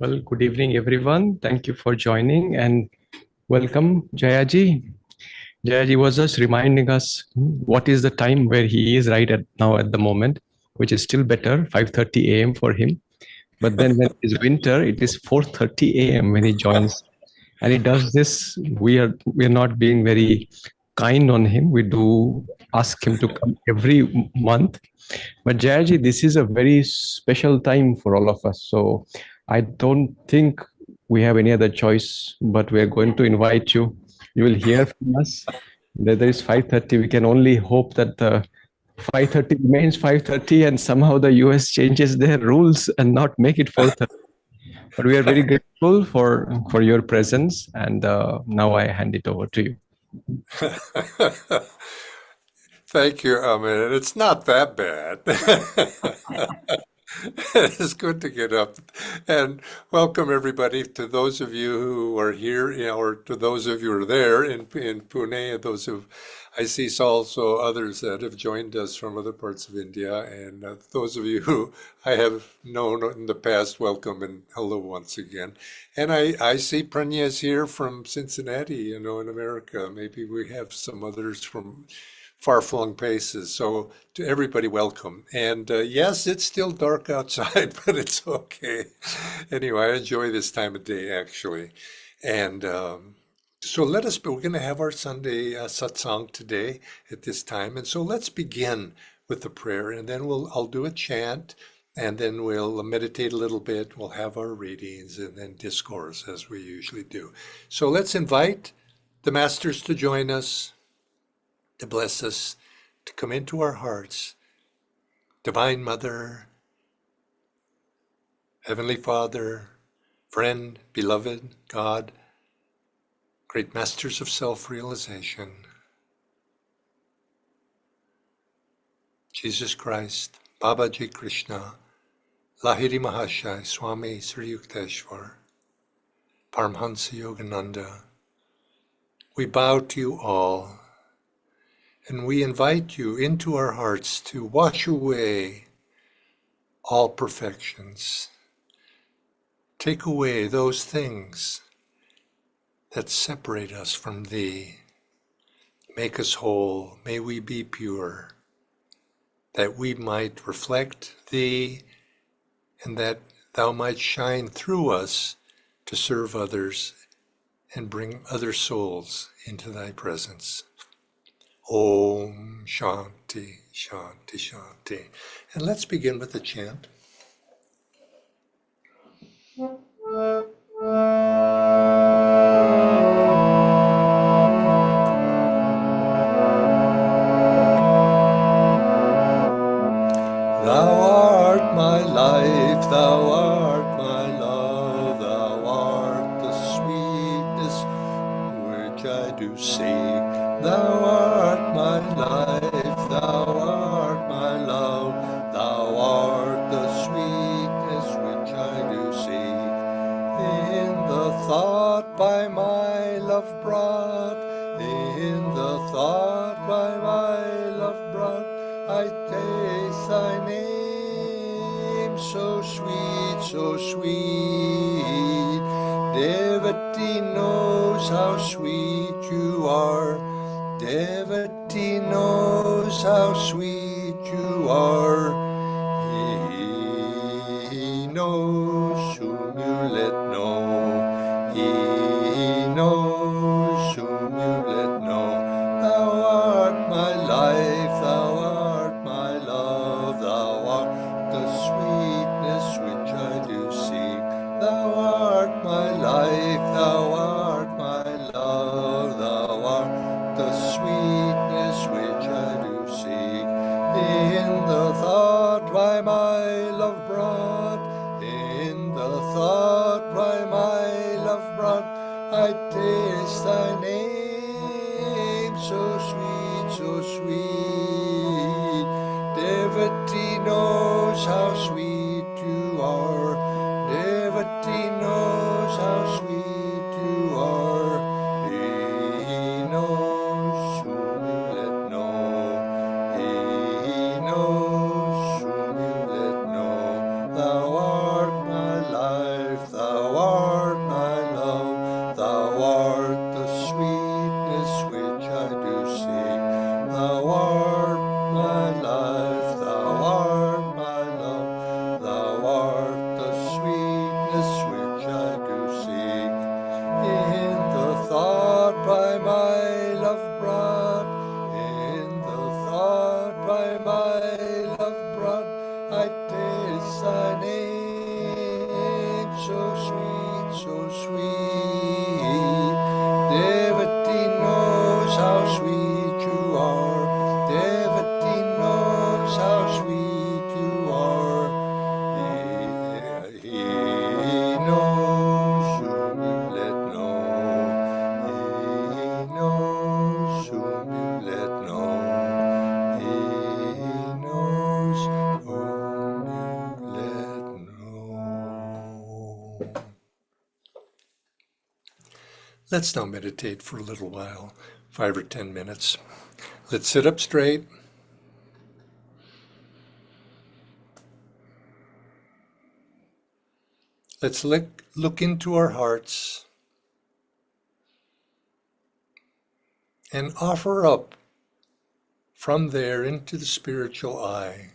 Well, good evening, everyone. Thank you for joining and welcome, Jaya ji. Jaya ji was just reminding us what is the time where he is right at now at the moment, which is still better, 5:30 a.m. for him. But then when it's winter, it is 4:30 a.m. when he joins. And he does this. We are not being very kind on him. We do ask him to come every month. But Jayaji, this is a very special time for all of us. So I don't think we have any other choice, but we are going to invite you. You will hear from us. Whether it's 5:30, we can only hope that the 5:30 remains 5:30 and somehow the US changes their rules and not make it 4:30. But we are very grateful for your presence, and now I hand it over to you. Thank you, Amin. It's not that bad. It's good to get up. And welcome everybody to those of you who are here, or to those of you who are there in Pune, those who I see also others that have joined us from other parts of India, and those of you who I have known in the past, welcome and hello once again. And I see Pranya's here from Cincinnati, in America. Maybe we have some others from far-flung places. So to everybody, welcome. And yes, it's still dark outside, but it's okay. Anyway, I enjoy this time of day, actually. And so we're going to have our Sunday Satsang today at this time. And so let's begin with the prayer, and then I'll do a chant, and then we'll meditate a little bit. We'll have our readings and then discourse as we usually do. So let's invite the masters to join us, to bless us, to come into our hearts. Divine Mother, Heavenly Father, friend, beloved, God, great masters of self-realization, Jesus Christ, Babaji Krishna, Lahiri Mahashai, Swami Sri Yukteswar, Paramhansa Yogananda, we bow to you all, and we invite you into our hearts to wash away all perfections. Take away those things that separate us from Thee. Make us whole. May we be pure, that we might reflect Thee and that Thou might shine through us to serve others and bring other souls into Thy presence. Om Shanti, Shanti, Shanti. And let's begin with the chant. Thou art my life, Thou art my love, Thou art the sweetness which I do seek. Thou art my life, Thou art my love, Thou art the sweetness which I do seek. In the thought by my love brought, in the thought by my love brought, I taste Thy name, so sweet, so sweet. Devotee knows how sweet you are. Devotee knows how sweet you are. He knows whom you let know. He knows whom you let know. Thou art my life, Thou art my love, Thou art the sweetness which I do seek. Thou art my life, Thou art my love, Thou art the sweetness which I do seek. In the thought by my love brought, in the thought by my love brought, I taste Thy name, so sweet, so sweet. Devotee knows how sweet you are. Devotee knows how sweet you are. He knows whom you let know. He knows whom you let know. Thou art my life, Thou Let's now meditate for a little while, 5 or 10 minutes. Let's sit up straight. Let's look into our hearts and offer up from there into the spiritual eye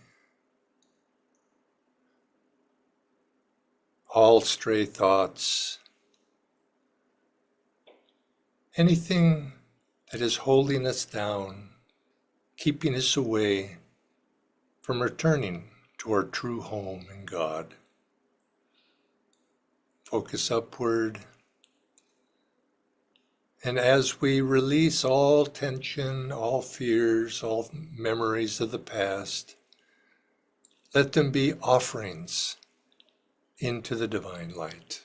all stray thoughts, anything that is holding us down, keeping us away from returning to our true home in God. Focus upward. And as we release all tension, all fears, all memories of the past, let them be offerings into the divine light.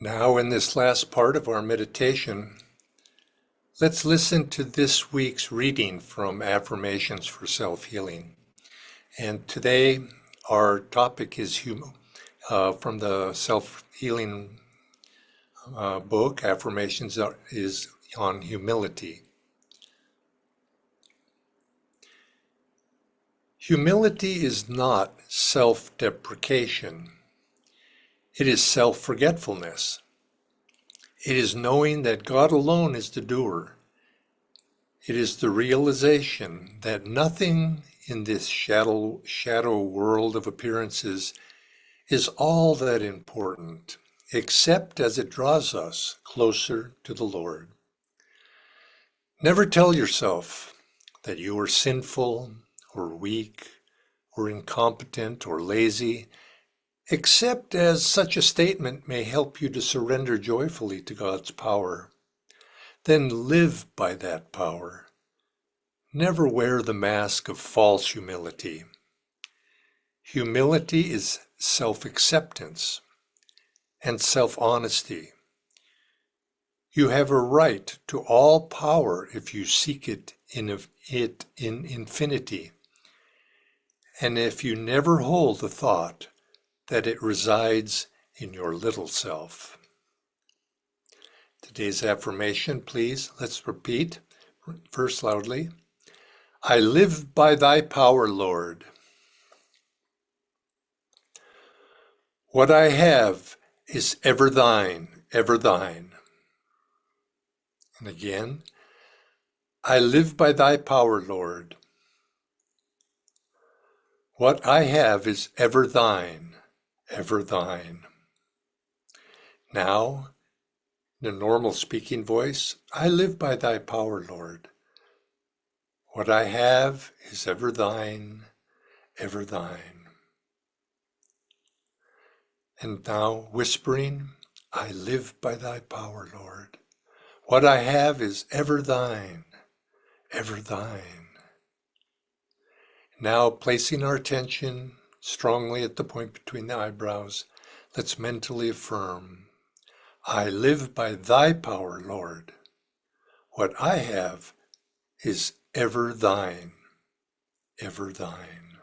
Now, in this last part of our meditation, let's listen to this week's reading from Affirmations for Self-Healing. And today, our topic is from the Self-Healing book, Affirmations, is on humility. Humility is not self-deprecation. It is self-forgetfulness. It is knowing that God alone is the doer. It is the realization that nothing in this shadow world of appearances is all that important, except as it draws us closer to the Lord. Never tell yourself that you are sinful or weak or incompetent or lazy, except as such a statement may help you to surrender joyfully to God's power. Then live by that power. Never wear the mask of false humility. Humility is self-acceptance and self-honesty. You have a right to all power if you seek it in infinity, and if you never hold the thought that it resides in your little self. Today's affirmation, please, let's repeat, first loudly. I live by thy power, Lord. What I have is ever thine, ever thine. And again, I live by thy power, Lord. What I have is ever thine, ever thine. Now, in a normal speaking voice, I live by thy power, Lord. What I have is ever thine, ever thine. And now, whispering, I live by thy power, Lord. What I have is ever thine, ever thine. Now, placing our attention strongly at the point between the eyebrows, let's mentally affirm, I live by thy power, Lord. What I have is ever thine, ever thine.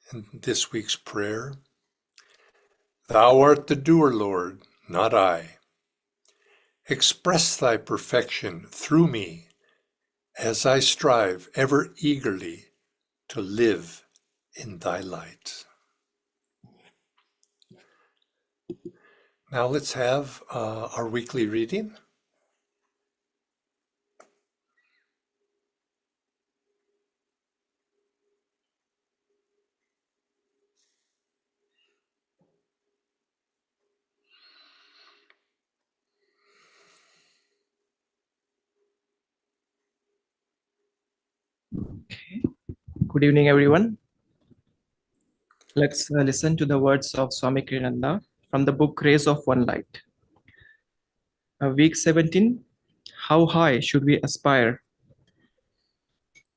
And this week's prayer, thou art the doer, Lord, not I. Express thy perfection through me as I strive ever eagerly to live in thy light. Now let's have our weekly reading. Good evening, everyone. Let's listen to the words of Swami Kriyananda from the book Rays of One Light. Week 17, how high should we aspire?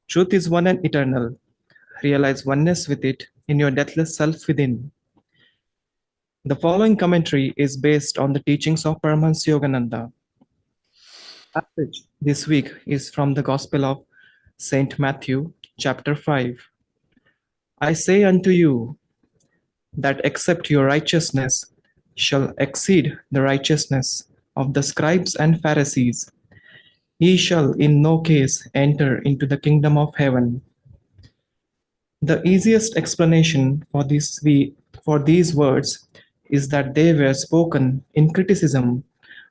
Truth is one and eternal. Realize oneness with it in your deathless self within. The following commentary is based on the teachings of Paramahansa Yogananda. Passage this week is from the Gospel of Saint Matthew, chapter 5. I say unto you, that except your righteousness shall exceed the righteousness of the scribes and Pharisees, ye shall in no case enter into the kingdom of heaven. The easiest explanation for these words is that they were spoken in criticism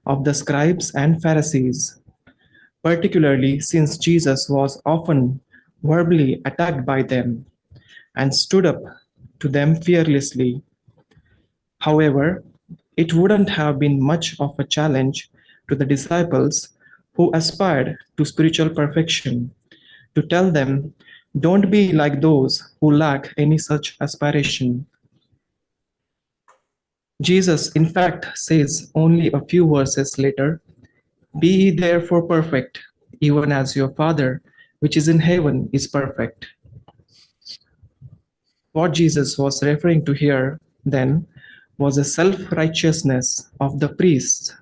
of the scribes and Pharisees, particularly since Jesus was often verbally attacked by them and stood up to them fearlessly. However, it wouldn't have been much of a challenge to the disciples who aspired to spiritual perfection to tell them, don't be like those who lack any such aspiration. Jesus, in fact, says only a few verses later, be ye therefore perfect, even as your Father, which is in heaven, is perfect. What Jesus was referring to here, then, was a self-righteousness of the priests.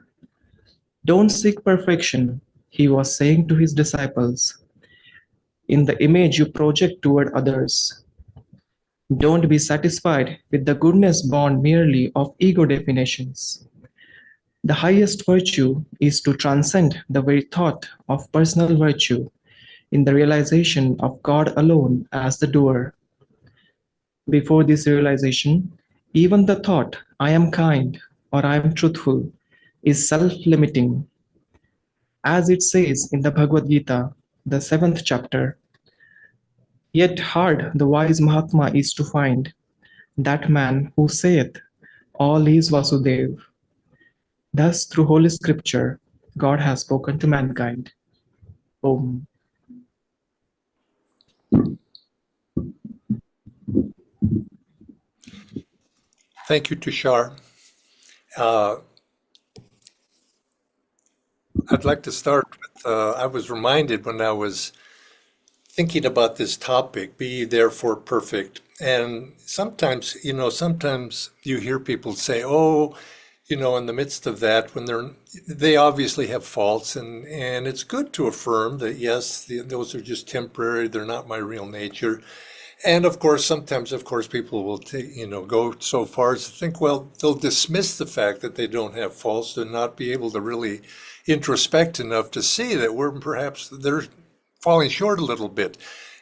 Don't seek perfection, he was saying to his disciples, in the image you project toward others. Don't be satisfied with the goodness born merely of ego definitions. The highest virtue is to transcend the very thought of personal virtue in the realization of God alone as the doer. Before this realization, even the thought, I am kind or I am truthful, is self-limiting. As it says in the Bhagavad Gita, the 7th chapter, yet hard the wise Mahatma is to find, that man who saith, all is Vasudev. Thus, through Holy Scripture, God has spoken to mankind. Om. Thank you, Tushar. I'd like to start with, I was reminded when I was thinking about this topic, be ye therefore perfect. And sometimes, sometimes you hear people say, oh, in the midst of that, when they obviously have faults, and it's good to affirm that, yes, those are just temporary, they're not my real nature. And of course, sometimes, people will go so far as to think, well, they'll dismiss the fact that they don't have faults and not be able to really introspect enough to see that they're falling short a little bit.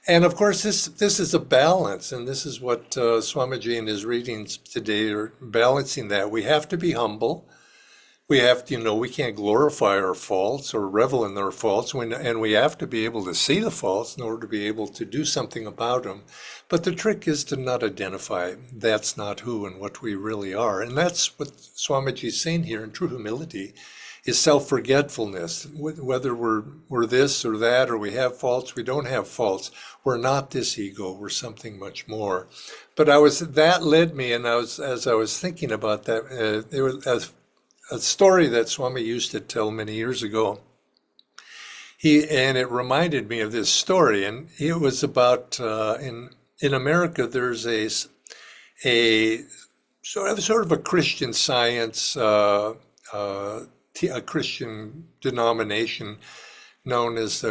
And of course, this is a balance, and this is what Swamiji in his readings today are balancing that. We have to be humble. We have to, we can't glorify our faults or revel in our faults, and we have to be able to see the faults in order to be able to do something about them. But the trick is to not identify that's not who and what we really are. And that's what Swamiji's saying here in true humility is self-forgetfulness. Whether we're this or that, or we have faults, we don't have faults. We're not this ego, we're something much more. But that led me, and as I was thinking about that, there was a story that Swami used to tell many years ago. And it reminded me of this story, and it was about in America. There's a sort of a Christian Science, a Christian denomination known as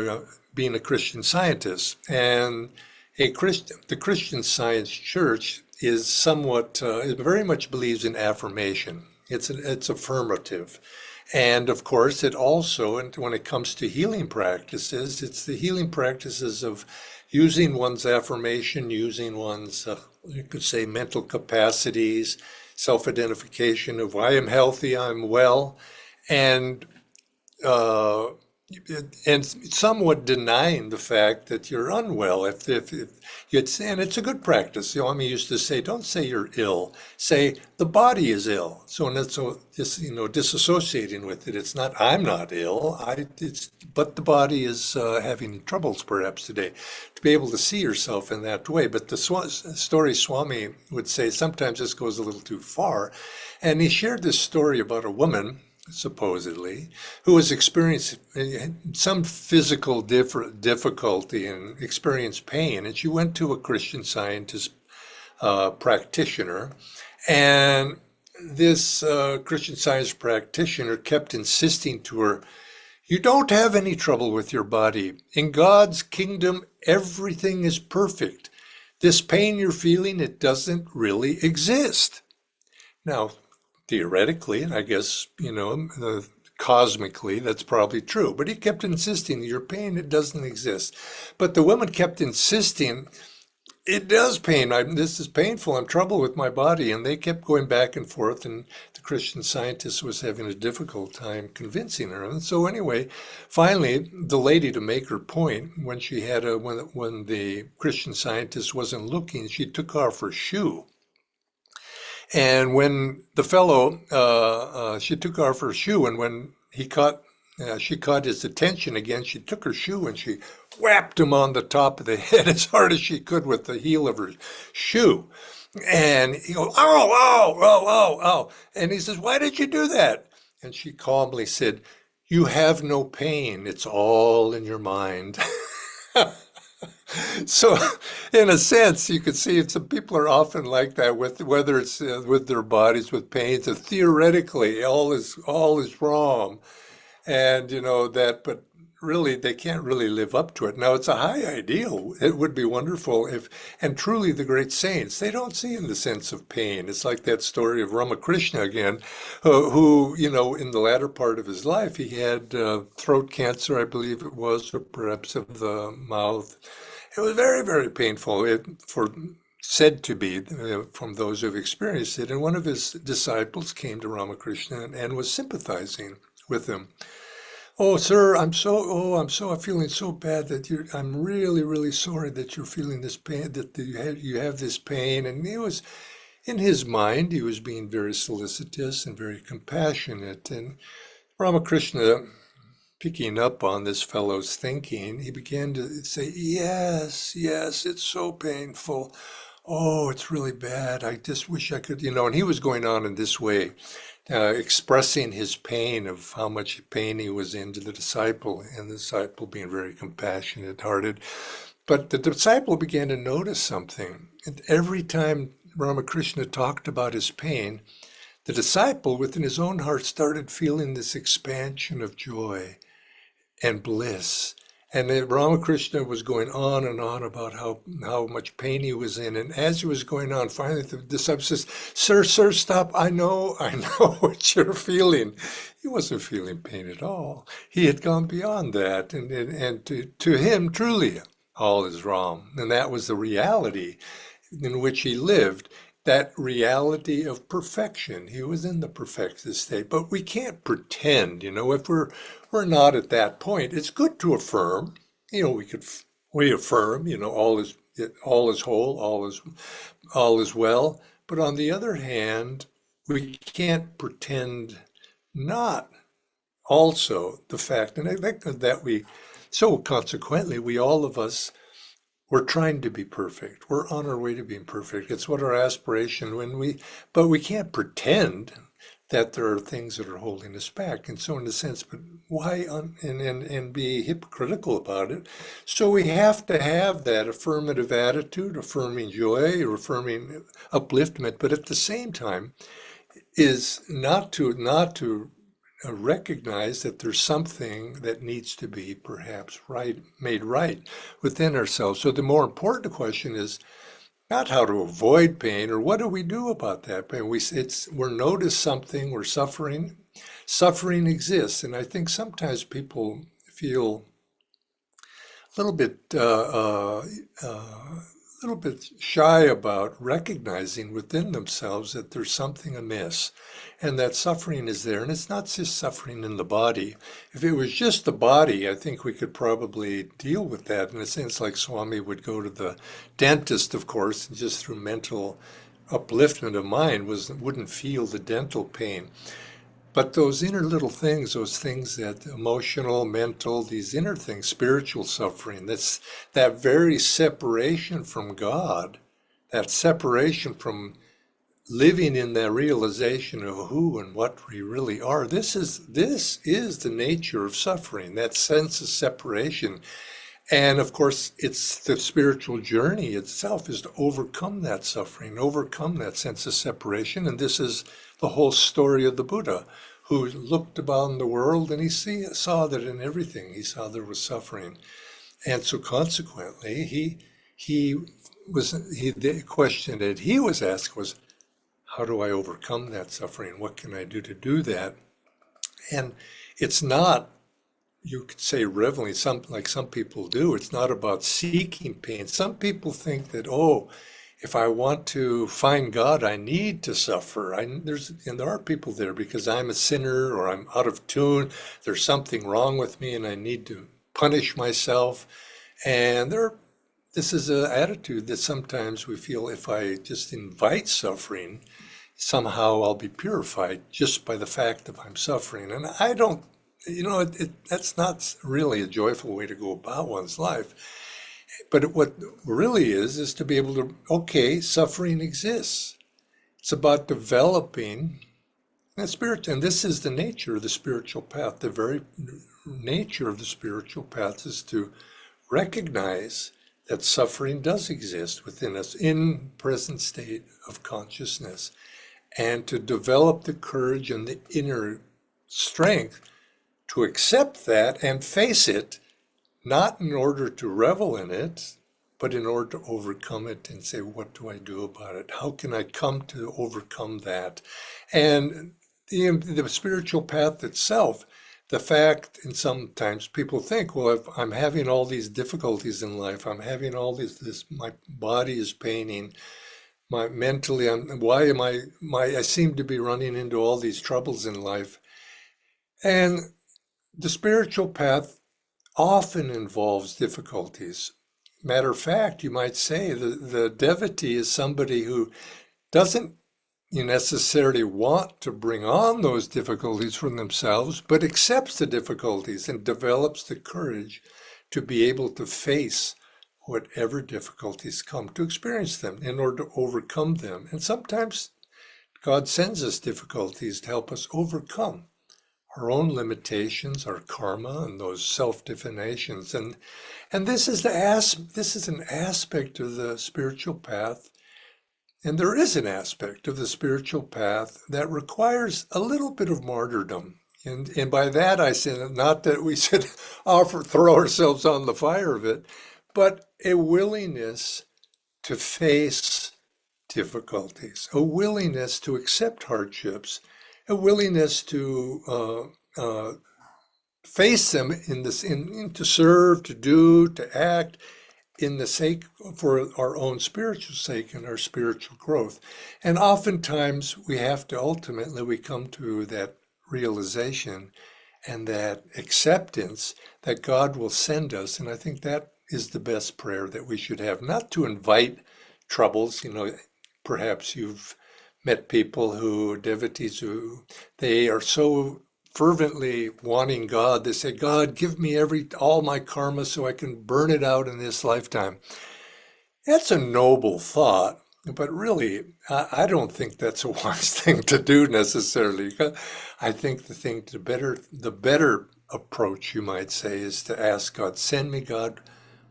being a Christian Scientist, and the Christian Science Church is somewhat it very much believes in affirmation. It's affirmative. And of course, it also, and when it comes to healing practices, it's the healing practices of using one's affirmation, using one's, you could say, mental capacities, self-identification of I am healthy, I'm well, and somewhat denying the fact that you're unwell. If and it's a good practice. Swami used to say, don't say you're ill, say the body is ill. So disassociating with it. It's not I'm not ill. But the body is having troubles perhaps today. To be able to see yourself in that way. But the story Swami would say sometimes this goes a little too far, and he shared this story about a woman, supposedly, who was experiencing some physical difficulty and experienced pain. And she went to a Christian Scientist practitioner. And this Christian Science practitioner kept insisting to her, you don't have any trouble with your body. In God's kingdom, everything is perfect. This pain you're feeling, it doesn't really exist. Now, theoretically, and I guess, cosmically, that's probably true. But he kept insisting, your pain, it doesn't exist. But the woman kept insisting, it does pain. This is painful. I'm trouble with my body. And they kept going back and forth. And the Christian Scientist was having a difficult time convincing her. And so anyway, finally, the lady, to make her point, when she had when the Christian Scientist wasn't looking, she took off her shoe. And when the fellow, she took off her shoe, and when she caught his attention again, she took her shoe and she whapped him on the top of the head as hard as she could with the heel of her shoe. And he goes, oh, oh, oh, oh, oh. And he says, why did you do that? And she calmly said, you have no pain. It's all in your mind. So, in a sense, you could see some people are often like that with whether it's with their bodies with pains. So theoretically, all is wrong, and that, but really they can't really live up to it. Now, it's a high ideal. It would be wonderful if, and truly the great saints, they don't see in the sense of pain. It's like that story of Ramakrishna again, who, in the latter part of his life, he had throat cancer, I believe it was, or perhaps of the mouth. It was very, very painful. Said to be from those who've experienced it. And one of his disciples came to Ramakrishna and was sympathizing with him. Oh, sir, I'm feeling so bad that I'm really, really sorry that you're feeling this pain, that you have this pain. And in his mind, he was being very solicitous and very compassionate. And Ramakrishna, picking up on this fellow's thinking, he began to say, yes, yes, it's so painful. Oh, it's really bad. I just wish I could, and he was going on in this way, expressing his pain of how much pain he was in to the disciple, and the disciple being very compassionate hearted. But the disciple began to notice something. And every time Ramakrishna talked about his pain, the disciple within his own heart started feeling this expansion of joy and bliss. And then Ramakrishna was going on and on about how much pain he was in. And as he was going on, finally the disciple says, sir, stop. I know what you're feeling. He wasn't feeling pain at all. He had gone beyond that. And to him, truly, all is wrong. And that was the reality in which he lived. That reality of perfection. He was in the perfected state, but we can't pretend, if we're not at that point. It's good to affirm, we affirm, all is whole, all is well. But on the other hand, we can't pretend not also the fact, and so consequently, we all of us, we're trying to be perfect. We're on our way to being perfect. It's what our aspiration but we can't pretend that there are things that are holding us back. And so in a sense, but why and be hypocritical about it? So we have to have that affirmative attitude, affirming joy, or affirming upliftment, but at the same time is not to recognize that there's something that needs to be perhaps made right within ourselves. So the more important question is not how to avoid pain or what do we do about that pain. We're notice something, we're suffering. Suffering exists, and I think sometimes people feel a little bit shy about recognizing within themselves that there's something amiss and that suffering is there. And it's not just suffering in the body. If it was just the body, I think we could probably deal with that in a sense, like Swami would go to the dentist, of course, and just through mental upliftment of mind wouldn't feel the dental pain. But those inner little things, those things that emotional, mental, these inner things, spiritual suffering, that's that very separation from God, that separation from living in the realization of who and what we really are. This is the nature of suffering, that sense of separation. And of course, it's the spiritual journey itself is to overcome that suffering, overcome that sense of separation. And this is the whole story of the Buddha, who looked about the world and he saw that in everything, he saw there was suffering. And so consequently, the question that he was asked was, how do I overcome that suffering? What can I do to do that? And it's not, you could say reverently, like some people do, it's not about seeking pain. Some people think that, if I want to find God, I need to suffer. There are people there because I'm a sinner or I'm out of tune. There's something wrong with me and I need to punish myself. And this is an attitude that sometimes we feel if I just invite suffering, somehow I'll be purified just by the fact that I'm suffering. And I don't, that's not really a joyful way to go about one's life. But what really is to be able to, suffering exists. It's about developing that spirit. And this is the nature of the spiritual path. The very nature of the spiritual path is to recognize that suffering does exist within us in present state of consciousness, and to develop the courage and the inner strength to accept that and face it, not in order to revel in it, but in order to overcome it and say, what do I do about it? How can I come to overcome that? And the spiritual path itself, the fact, and sometimes people think, well, if I'm having all these difficulties in life, I'm having all this, my body is paining, mentally, I seem to be running into all these troubles in life. And the spiritual path often involves difficulties. Matter of fact, you might say the devotee is somebody who doesn't necessarily want to bring on those difficulties for themselves, but accepts the difficulties and develops the courage to be able to face whatever difficulties come, to experience them in order to overcome them. And sometimes God sends us difficulties to help us overcome our own limitations, our karma, and those self-definitions. And this is an aspect of the spiritual path. And there is an aspect of the spiritual path that requires a little bit of martyrdom. And by that I say not that we should throw ourselves on the fire of it, but a willingness to face difficulties, a willingness to accept hardships, a willingness to face them to serve, to do, to act in the sake for our own spiritual sake and our spiritual growth. And oftentimes we come to that realization and that acceptance that God will send us. And I think that is the best prayer that we should have, not to invite troubles. Perhaps you've met people devotees who, they are so fervently wanting God. They say, God, give me all my karma so I can burn it out in this lifetime. That's a noble thought, but really, I don't think that's a wise thing to do necessarily. I think the better approach, you might say, is to ask God, send me, God,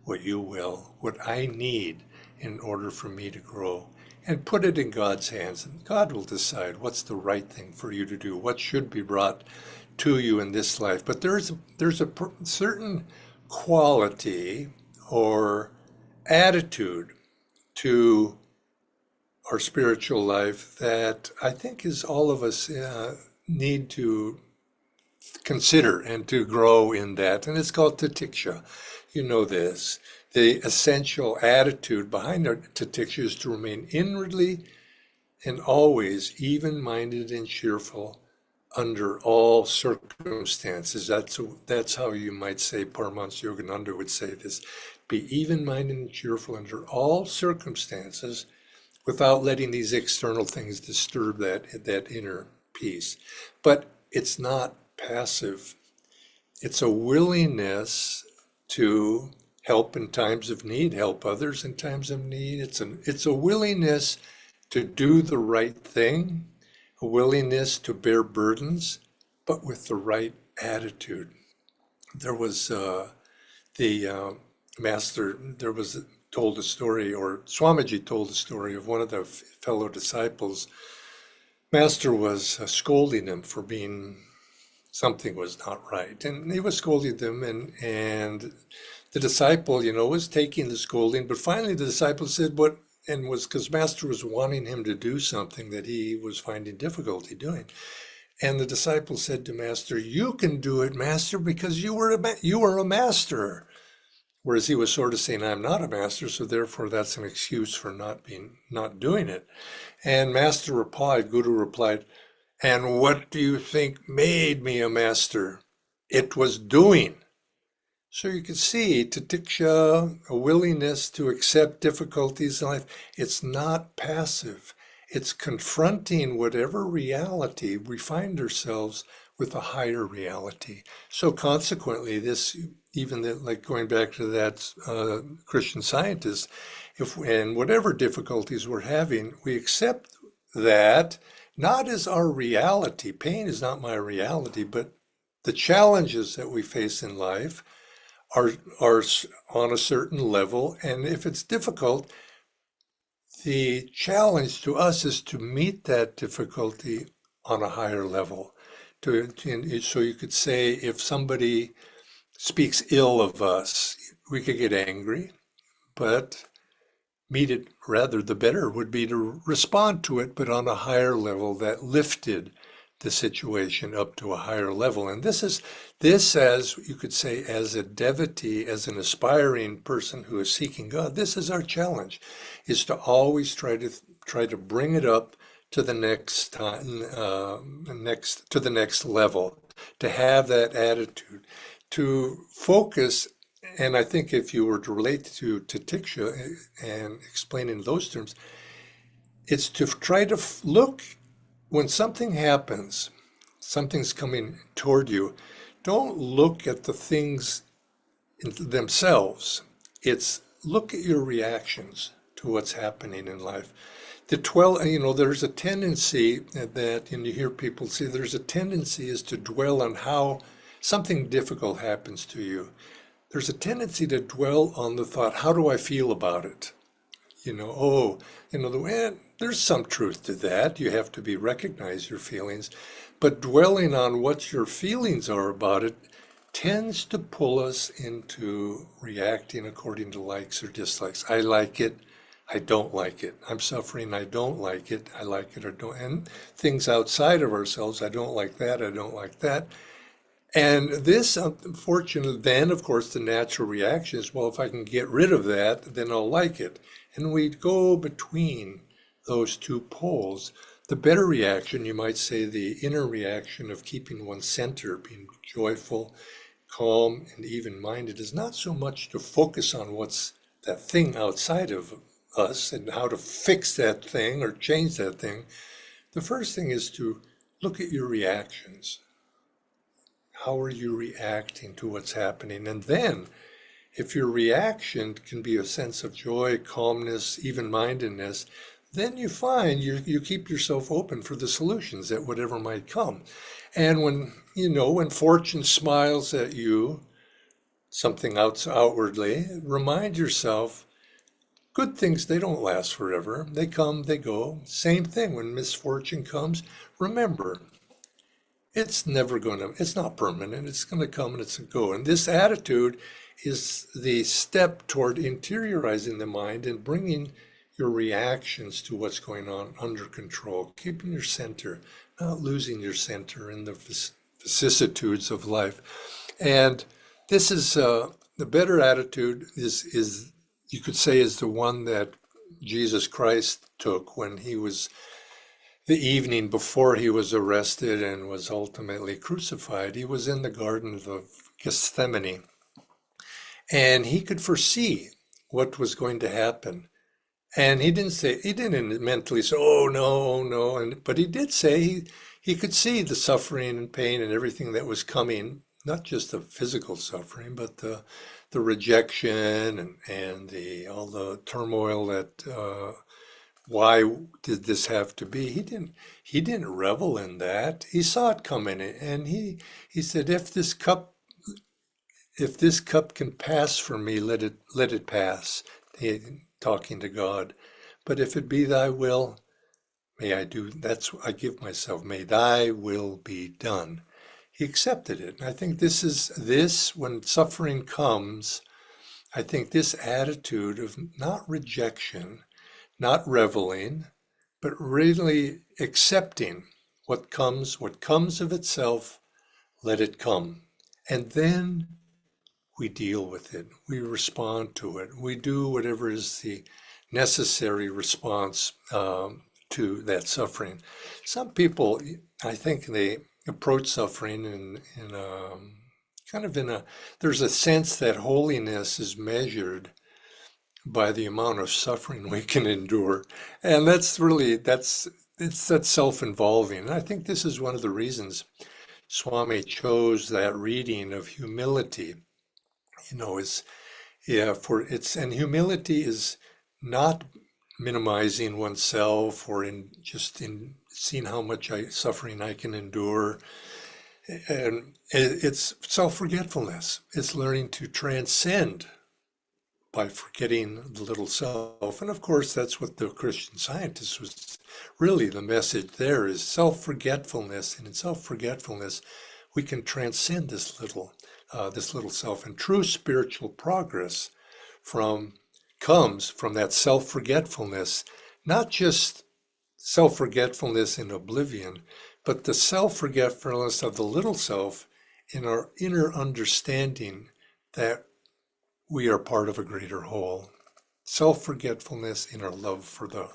what you will, what I need in order for me to grow. And put it in God's hands, and God will decide what's the right thing for you to do, what should be brought to you in this life. But there's a certain quality or attitude to our spiritual life that I think is all of us need to consider and to grow in that. And it's called titiksha. You know this. The essential attitude behind our titiksha is to remain inwardly and always even-minded and cheerful under all circumstances. That's how you might say, Paramahansa Yogananda would say this, be even-minded and cheerful under all circumstances without letting these external things disturb that inner peace. But it's not passive. It's a willingness to help in times of need, help others in times of need. It's a willingness to do the right thing, a willingness to bear burdens, but with the right attitude. There was the master, told a story, or Swamiji told a story of one of the fellow disciples. Master was scolding him for something was not right. And he was scolding them, and the disciple, was taking the scolding, but finally the disciple said because Master was wanting him to do something that he was finding difficulty doing. And the disciple said to Master, you can do it, Master, because you were a master. Whereas he was sort of saying, I'm not a master, so therefore that's an excuse for not doing it. And Guru replied, and what do you think made me a master? It was doing. So you can see titiksha, a willingness to accept difficulties in life. It's not passive. It's confronting whatever reality we find ourselves with a higher reality. So consequently, like going back to that Christian Scientist, and whatever difficulties we're having, we accept that not as our reality. Pain is not my reality, but the challenges that we face in life are on a certain level. And if it's difficult, the challenge to us is to meet that difficulty on a higher level. So you could say if somebody speaks ill of us, we could get angry, but meet it rather, the better would be to respond to it, but on a higher level that lifted the situation up to a higher level. And this, as you could say, as a devotee, as an aspiring person who is seeking God, this is our challenge, is to always try to bring it up to the next time, to the next level, to have that attitude, to focus. And I think if you were to relate to Tiksha and explain in those terms, it's to try to look when something happens, something's coming toward you, don't look at the things themselves. It's look at your reactions to what's happening in life. There's a tendency that, and you hear people say, there's a tendency is to dwell on how something difficult happens to you. There's a tendency to dwell on the thought, how do I feel about it? There's some truth to that. You have to recognize your feelings, but dwelling on what your feelings are about it tends to pull us into reacting according to likes or dislikes. I like it, I don't like it. I'm suffering, I don't like it, I like it or don't. And things outside of ourselves, I don't like that, I don't like that. And this, unfortunately, then, of course, the natural reaction is, well, if I can get rid of that, then I'll like it. And we go between those two poles. The better reaction, you might say, the inner reaction of keeping one's center, being joyful, calm, and even-minded, is not so much to focus on what's that thing outside of us and how to fix that thing or change that thing. The first thing is to look at your reactions. How are you reacting to what's happening? And then, if your reaction can be a sense of joy, calmness, even-mindedness, then you find you keep yourself open for the solutions that whatever might come. And when fortune smiles at you, something outwardly, remind yourself, good things, they don't last forever. They come, they go. Same thing when misfortune comes. Remember, it's not permanent. It's going to come and it's going to go. And this attitude is the step toward interiorizing the mind and bringing your reactions to what's going on under control, keeping your center, not losing your center in the vicissitudes of life. And this is the better attitude is you could say is the one that Jesus Christ took when he was the evening before he was arrested and was ultimately crucified. He was in the Garden of Gethsemane, and he could foresee what was going to happen. And he didn't mentally say, oh no, oh no. But he did say he could see the suffering and pain and everything that was coming, not just the physical suffering, but the rejection and all the turmoil that why did this have to be? He didn't revel in that. He saw it coming, and he said, if this cup can pass from me, let it pass. Talking to God. But if it be thy will, I give myself, may thy will be done. He accepted it. And I think when suffering comes, I think this attitude of not rejection, not reveling, but really accepting what comes of itself, let it come. And then we deal with it. We respond to it. We do whatever is the necessary response to that suffering. Some people, I think they approach suffering there's a sense that holiness is measured by the amount of suffering we can endure. And that's self-involving. And I think this is one of the reasons Swami chose that reading of humility. And humility is not minimizing oneself or in seeing how much suffering I can endure. And it's self-forgetfulness. It's learning to transcend by forgetting the little self. And of course, that's what the Christian Scientist was really the message there is self-forgetfulness. And in self-forgetfulness, we can transcend this little self. And true spiritual progress comes from that self-forgetfulness, not just self-forgetfulness in oblivion, but the self-forgetfulness of the little self in our inner understanding that we are part of a greater whole. Self-forgetfulness in our love for the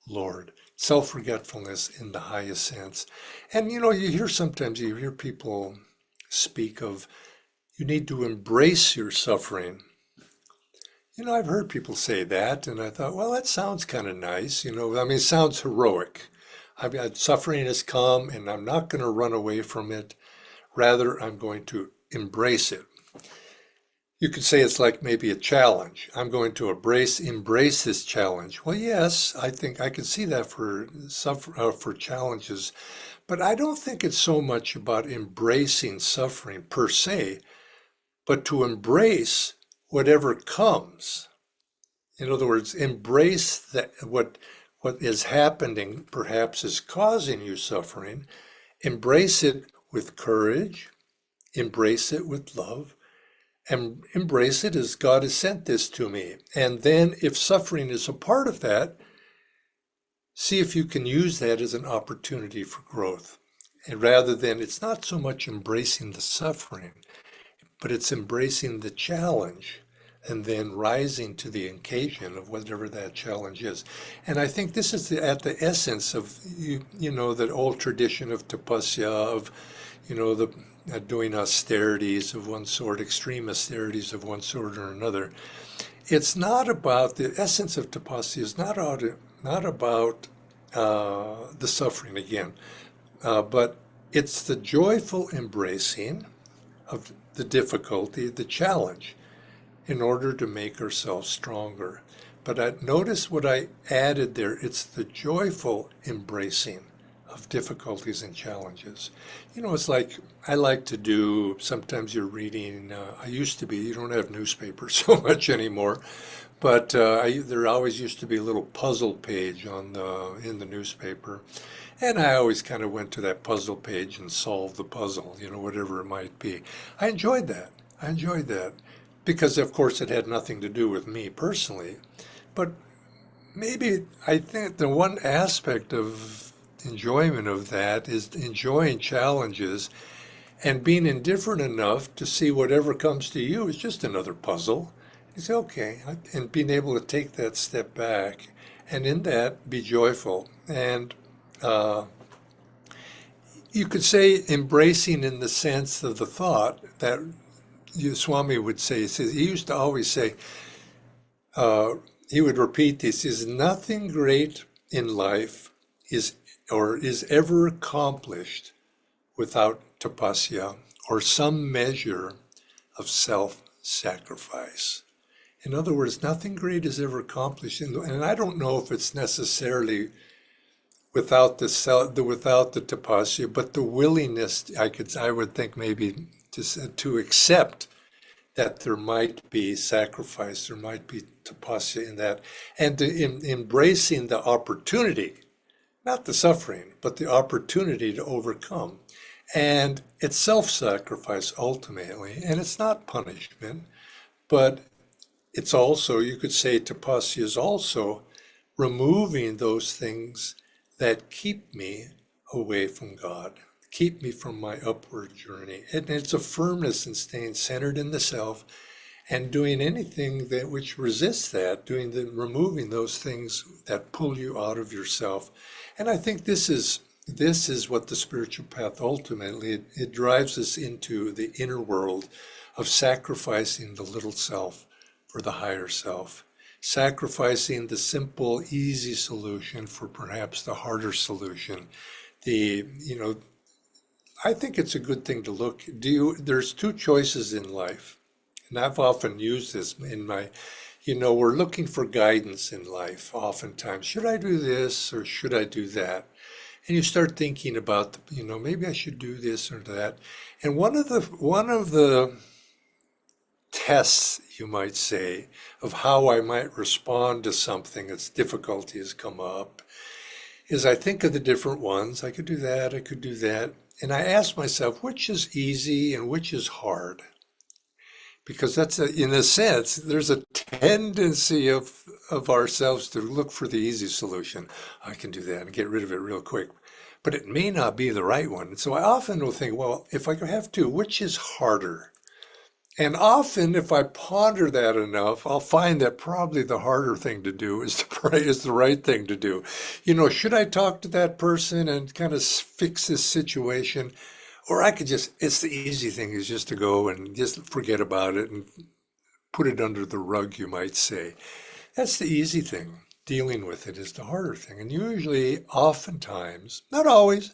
Lord. Self-forgetfulness in the highest sense. And sometimes you hear people speak of you need to embrace your suffering. I've heard people say that, and I thought, well, that sounds kind of nice. It sounds heroic. Suffering has come, and I'm not going to run away from it. Rather, I'm going to embrace it. You could say it's like maybe a challenge. I'm going to embrace this challenge. Well, yes, I think I can see that for challenges, but I don't think it's so much about embracing suffering per se, but to embrace whatever comes. In other words, embrace that what is happening perhaps is causing you suffering. Embrace it with courage, embrace it with love, and embrace it as God has sent this to me. And then if suffering is a part of that, see if you can use that as an opportunity for growth. And rather than, it's not so much embracing the suffering, but it's embracing the challenge and then rising to the occasion of whatever that challenge is. And I think this is at the essence of, that old tradition of tapasya, of, doing austerities of one sort, extreme austerities of one sort or another. It's not about, the essence of tapasya is not about the suffering again, but it's the joyful embracing of the difficulty, the challenge, in order to make ourselves stronger. But notice what I added there. It's the joyful embracing of difficulties and challenges. It's like I like to do, sometimes you're reading, you don't have newspapers so much anymore, but there always used to be a little puzzle page in the newspaper. And I always kind of went to that puzzle page and solved the puzzle, whatever it might be. I enjoyed that. Because, of course, it had nothing to do with me personally. But maybe I think the one aspect of enjoyment of that is enjoying challenges and being indifferent enough to see whatever comes to you is just another puzzle. You say, okay, and being able to take that step back and in that be joyful. And you could say embracing in the sense of the thought that Swami would say, he used to always say, he would repeat this, is nothing great in life is ever accomplished without tapasya or some measure of self-sacrifice. In other words, nothing great is ever accomplished, and I don't know if it's necessarily without the tapasya, but the willingness, I would think maybe to accept that there might be sacrifice, there might be tapasya in that, and embracing the opportunity, not the suffering, but the opportunity to overcome. And it's self-sacrifice ultimately, and it's not punishment, but it's also, you could say tapasya is also removing those things that keep me away from God, keep me from my upward journey. And it's a firmness in staying centered in the self and doing anything which resists that, removing those things that pull you out of yourself. And I think this is what the spiritual path ultimately, it drives us into the inner world of sacrificing the little self for the higher self, sacrificing the simple, easy solution for perhaps the harder solution. I think it's a good thing to look. There's two choices in life, and I've often used this in my, we're looking for guidance in life oftentimes. Should I do this or should I do that? and you start thinking about, maybe I should do this or that. And one of the tests, you might say, of how I might respond to something as difficulty has come up is I think of the different ones. I could do that, I could do that. And I ask myself, which is easy and which is hard? Because in a sense, there's a tendency of ourselves to look for the easy solution. I can do that and get rid of it real quick. But it may not be the right one. So I often will think, well, if I could have two, which is harder? And often, if I ponder that enough, I'll find that probably the harder thing to do is the right thing to do. Should I talk to that person and kind of fix this situation? Or I could it's the easy thing is just to go and just forget about it and put it under the rug, you might say. That's the easy thing. Dealing with it is the harder thing. And usually, oftentimes, not always,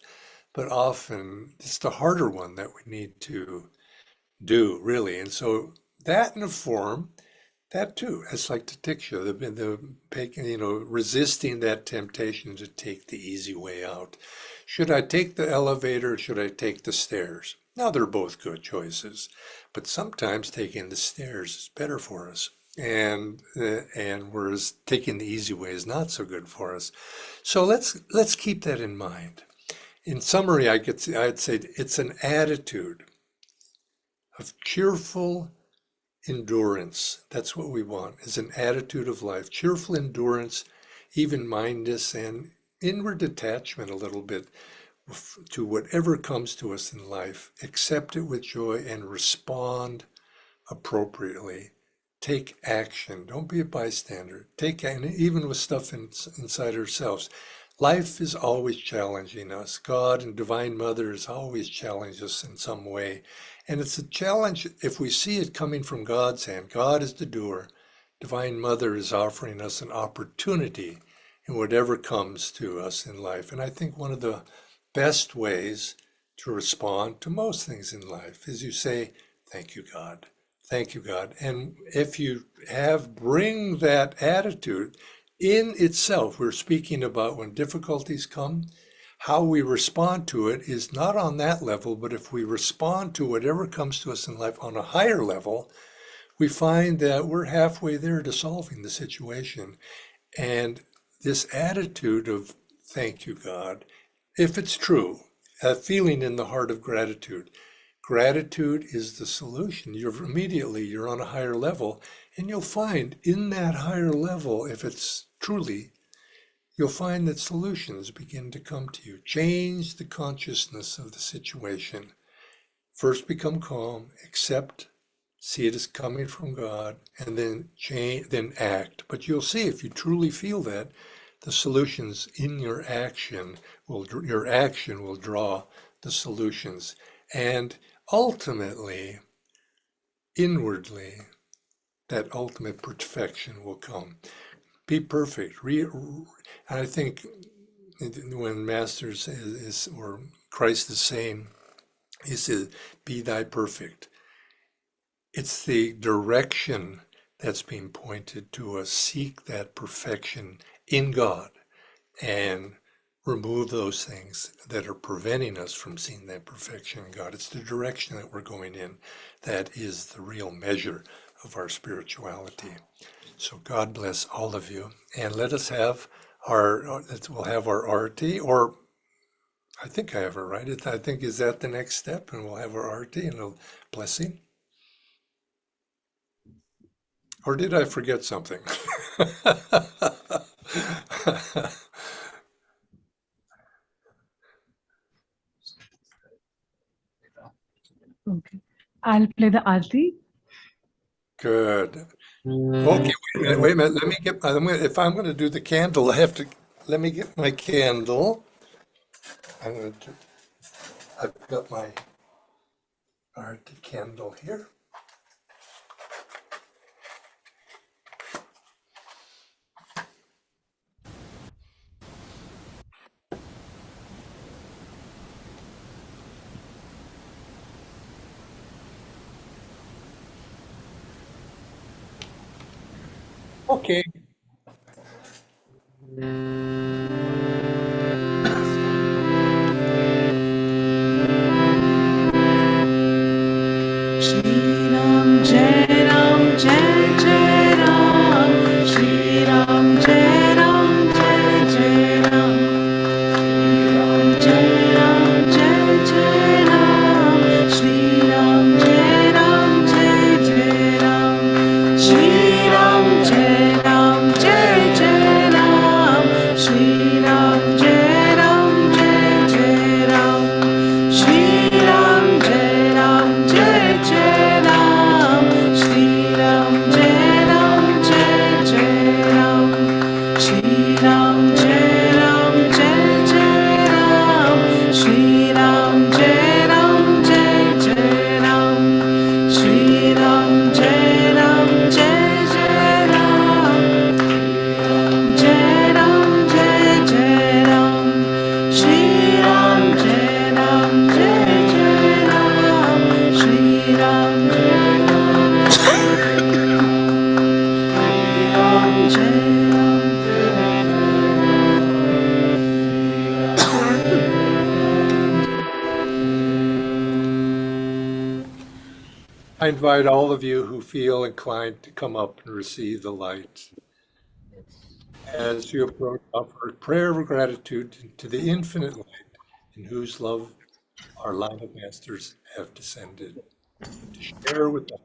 but often, it's the harder one that we need to do, really. And so that in a form, that too, it's like Tatiksha, resisting that temptation to take the easy way out. Should I take the elevator or should I take the stairs? Now, they're both good choices, but sometimes taking the stairs is better for us. And whereas taking the easy way is not so good for us. So let's keep that in mind. In summary, I'd say it's an attitude of cheerful endurance. That's what we want, is an attitude of life. Cheerful endurance, even-mindedness, and inward detachment a little bit to whatever comes to us in life. Accept it with joy and respond appropriately. Take action. Don't be a bystander. And even with stuff inside ourselves. Life is always challenging us. God and Divine Mother is always challenging us in some way. And it's a challenge if we see it coming from God's hand. God is the doer. Divine Mother is offering us an opportunity in whatever comes to us in life. And I think one of the best ways to respond to most things in life is you say, thank you, God. Thank you, God. And if you bring that attitude in itself, we're speaking about when difficulties come, how we respond to it is not on that level, but if we respond to whatever comes to us in life on a higher level, we find that we're halfway there to solving the situation. And this attitude of thank you, God, if it's true, a feeling in the heart of gratitude. Gratitude is the solution. You're on a higher level, and you'll find in that higher level, if it's truly, you'll find that solutions begin to come to you. Change the consciousness of the situation. First become calm, accept, see it as coming from God, and then then act. But you'll see if you truly feel that, the solutions in your action will draw the solutions. And ultimately, inwardly, that ultimate perfection will come. Be perfect. I think when Master or Christ is saying, he says, be thy perfect. It's the direction that's being pointed to us. Seek that perfection in God and remove those things that are preventing us from seeing that perfection in God. It's the direction that we're going in that is the real measure of our spirituality. So God bless all of you, and let us have we'll have our arati, or I think I have it right. I think is that the next step, and we'll have our arati and a blessing. Or did I forget something? Okay. I'll play the Aarti. Good. Okay, wait a minute. Let me get if I'm going to do the candle, let me get my candle. I've got my arati candle here. Okay. Shri Ram, Jai Ram, Jai Jai Ram. Shri Ram, Jai Ram, Jai Jai Ram. Jai Ram, Jai Jai Ram. Shri Ram, Jai Ram, Jai Jai Ram. Shri Ram, Jai Ram, Jai Jai Ram. Shri Ram, Jai Ram, Jai Jai Ram. Shri Ram, Jai Ram, Jai Jai Ram. Shri Ram, Jai Ram, Jai Jai Ram. Shri Ram, Jai Ram, Jai Jai Ram. Shri Ram, Jai Ram, Jai Jai Ram. Shri Ram, Jai Ram, Jai Jai Ram. Jai Ram, Jai Jai Ram. Shri Ram, Jai Ram, Jai Jai Ram. Shri Ram, Jai Ram, Jai Ram. I invite all of you who feel inclined to come up and receive the light. As you approach, offer a prayer of gratitude to the infinite light in whose love our line of masters have descended to share with us.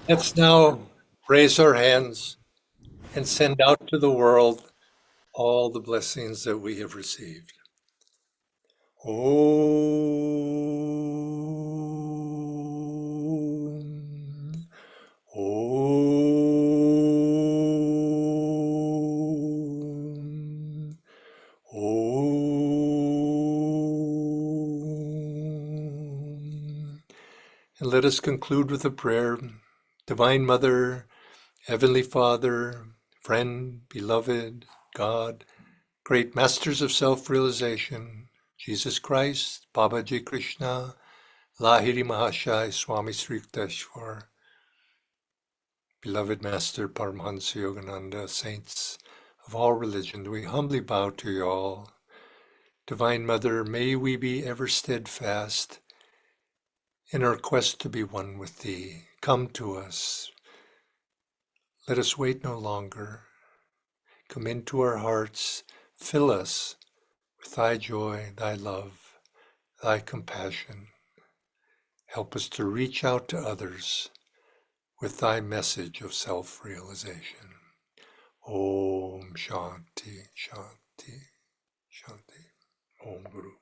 Let's now raise our hands and send out to the world all the blessings that we have received. Om. Om. Om. And let us conclude with a prayer. Divine Mother, Heavenly Father, friend, beloved, God, great masters of self-realization, Jesus Christ, Babaji Krishna, Lahiri Mahashai, Swami Sri Yukteswar, beloved Master Paramahansa Yogananda, saints of all religions, we humbly bow to you all. Divine Mother, may we be ever steadfast in our quest to be one with Thee. Come to us. Let us wait no longer. Come into our hearts, fill us with Thy joy, Thy love, Thy compassion. Help us to reach out to others with Thy message of self-realization. Om Shanti, Shanti, Shanti. Om Guru.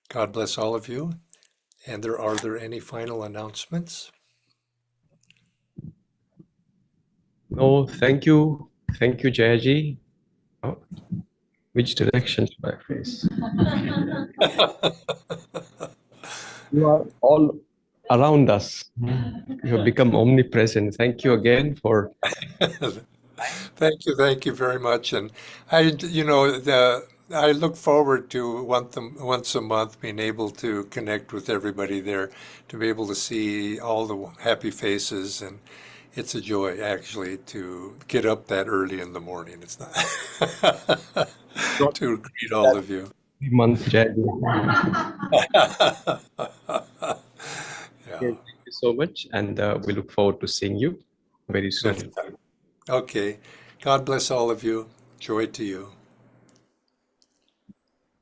God bless all of you. And are there any final announcements? No, thank you. Thank you, Jayaji. Oh, which direction should I face? You are all around us. You have become omnipresent. Thank you again for. Thank you very much. And I look forward to once a month being able to connect with everybody there, to be able to see all the happy faces, and it's a joy actually to get up that early in the morning. It's not to greet all of you. Month, Jayaji. Yeah. Thank you so much, and we look forward to seeing you very soon. Okay. God bless all of you. Joy to you.